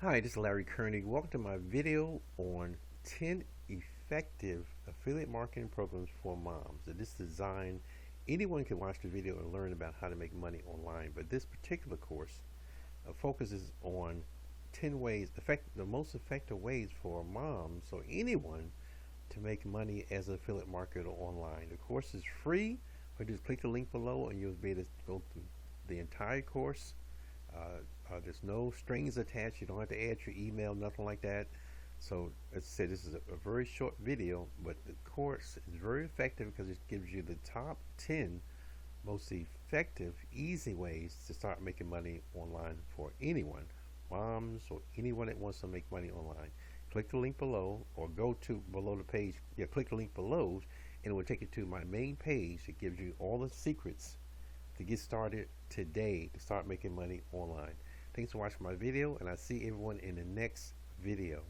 Hi, this is Larry Koenig. Welcome to my video on 10 effective affiliate marketing programs for moms. This is designed, anyone can watch the video and learn about how to make money online, but this particular course focuses on 10 ways, the most effective ways for moms or anyone to make money as an affiliate marketer online. The course is free, or just click the link below and you'll be able to go through the entire course. There's no strings attached. You don't have to add your email, nothing like that. So, as I said, this is a very short video, but the course is very effective because it gives you the top 10 most effective, easy ways to start making money online for anyone, moms or anyone that wants to make money online. Click the link below or go to below the page. Yeah, click the link below and it will take you to my main page. It gives you all the secrets to get started today to start making money online. Thanks for watching my video, and I'll see everyone in the next video.